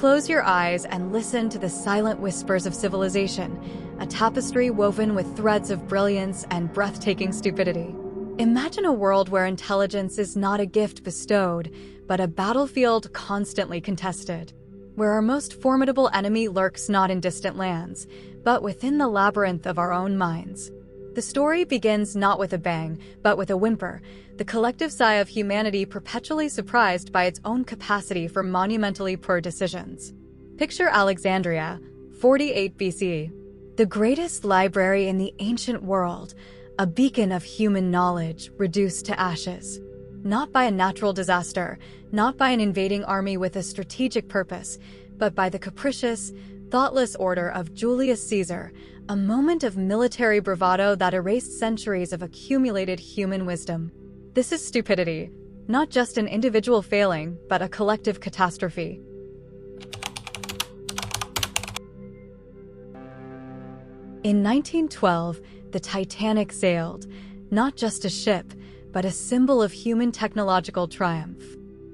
Close your eyes and listen to the silent whispers of civilization, a tapestry woven with threads of brilliance and breathtaking stupidity. Imagine a world where intelligence is not a gift bestowed, but a battlefield constantly contested, where our most formidable enemy lurks not in distant lands, but within the labyrinth of our own minds. The story begins not with a bang, but with a whimper, the collective sigh of humanity perpetually surprised by its own capacity for monumentally poor decisions. Picture Alexandria, 48 BC, the greatest library in the ancient world, a beacon of human knowledge reduced to ashes. Not by a natural disaster, not by an invading army with a strategic purpose, but by the capricious, thoughtless order of Julius Caesar, a moment of military bravado that erased centuries of accumulated human wisdom. This is stupidity, not just an individual failing, but a collective catastrophe. In 1912, the Titanic sailed, not just a ship, but a symbol of human technological triumph.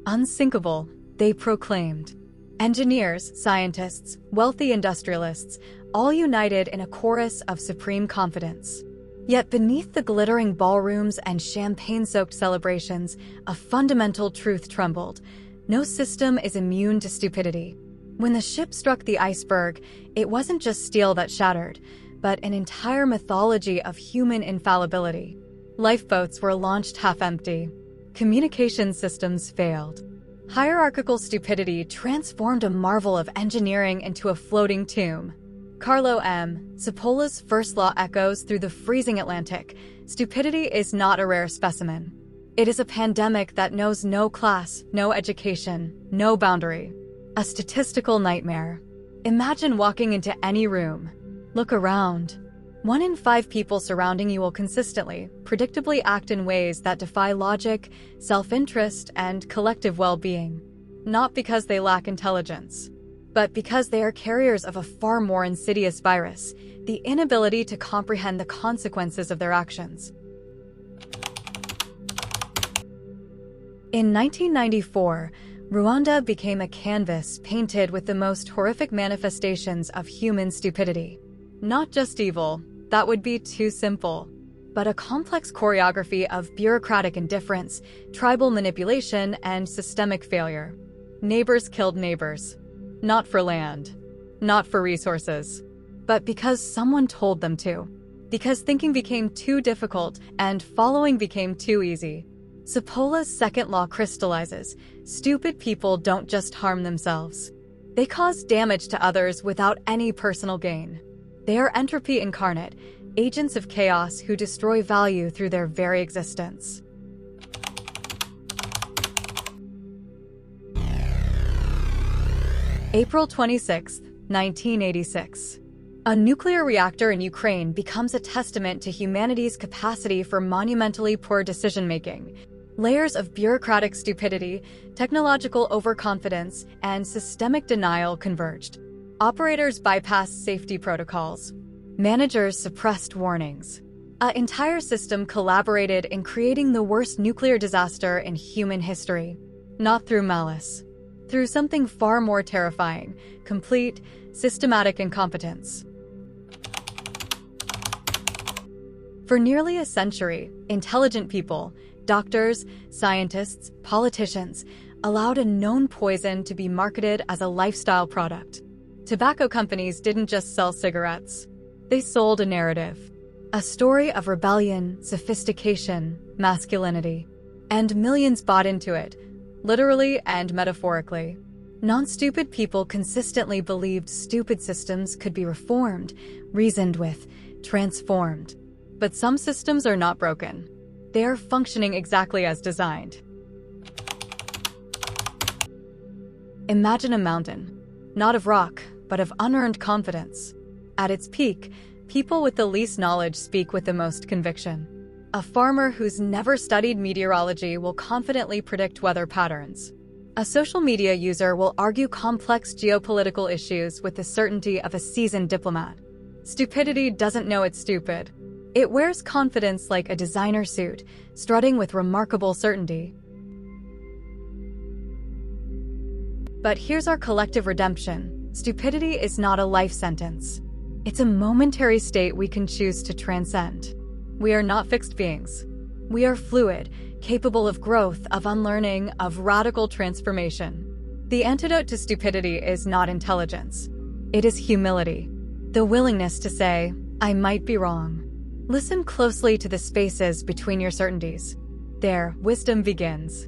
Unsinkable, they proclaimed. Engineers, scientists, wealthy industrialists, all united in a chorus of supreme confidence. Yet beneath the glittering ballrooms and champagne-soaked celebrations, a fundamental truth trembled. No system is immune to stupidity. When the ship struck the iceberg, it wasn't just steel that shattered, but an entire mythology of human infallibility. Lifeboats were launched half-empty. Communication systems failed. Hierarchical stupidity transformed a marvel of engineering into a floating tomb. Carlo M. Cipolla's first law echoes through the freezing Atlantic. Stupidity is not a rare specimen. It is a pandemic that knows no class, no education, no boundary. A statistical nightmare. Imagine walking into any room. Look around. 1 in 5 people surrounding you will consistently, predictably act in ways that defy logic, self-interest, and collective well-being. Not because they lack intelligence, but because they are carriers of a far more insidious virus, the inability to comprehend the consequences of their actions. In 1994, Rwanda became a canvas painted with the most horrific manifestations of human stupidity. Not just evil, that would be too simple, but a complex choreography of bureaucratic indifference, tribal manipulation, and systemic failure. Neighbors killed neighbors. Not for land, not for resources, but because someone told them to. Because thinking became too difficult and following became too easy. Cipolla's second law crystallizes: stupid people don't just harm themselves. They cause damage to others without any personal gain. They are entropy incarnate, agents of chaos who destroy value through their very existence. April 26, 1986. A nuclear reactor in Ukraine becomes a testament to humanity's capacity for monumentally poor decision-making. Layers of bureaucratic stupidity, technological overconfidence, and systemic denial converged. Operators bypassed safety protocols. Managers suppressed warnings. An entire system collaborated in creating the worst nuclear disaster in human history. Not through malice. Through something far more terrifying: complete, systematic incompetence. For nearly a century, intelligent people, doctors, scientists, politicians, allowed a known poison to be marketed as a lifestyle product. Tobacco companies didn't just sell cigarettes. They sold a narrative. A story of rebellion, sophistication, masculinity. And millions bought into it, literally and metaphorically. Non-stupid people consistently believed stupid systems could be reformed, reasoned with, transformed. But some systems are not broken. They are functioning exactly as designed. Imagine a mountain, not of rock, but of unearned confidence. At its peak, people with the least knowledge speak with the most conviction. A farmer who's never studied meteorology will confidently predict weather patterns. A social media user will argue complex geopolitical issues with the certainty of a seasoned diplomat. Stupidity doesn't know it's stupid. It wears confidence like a designer suit, strutting with remarkable certainty. But here's our collective redemption. Stupidity is not a life sentence. It's a momentary state we can choose to transcend. We are not fixed beings. We are fluid, capable of growth, of unlearning, of radical transformation. The antidote to stupidity is not intelligence. It is humility. The willingness to say, I might be wrong. Listen closely to the spaces between your certainties. There, wisdom begins.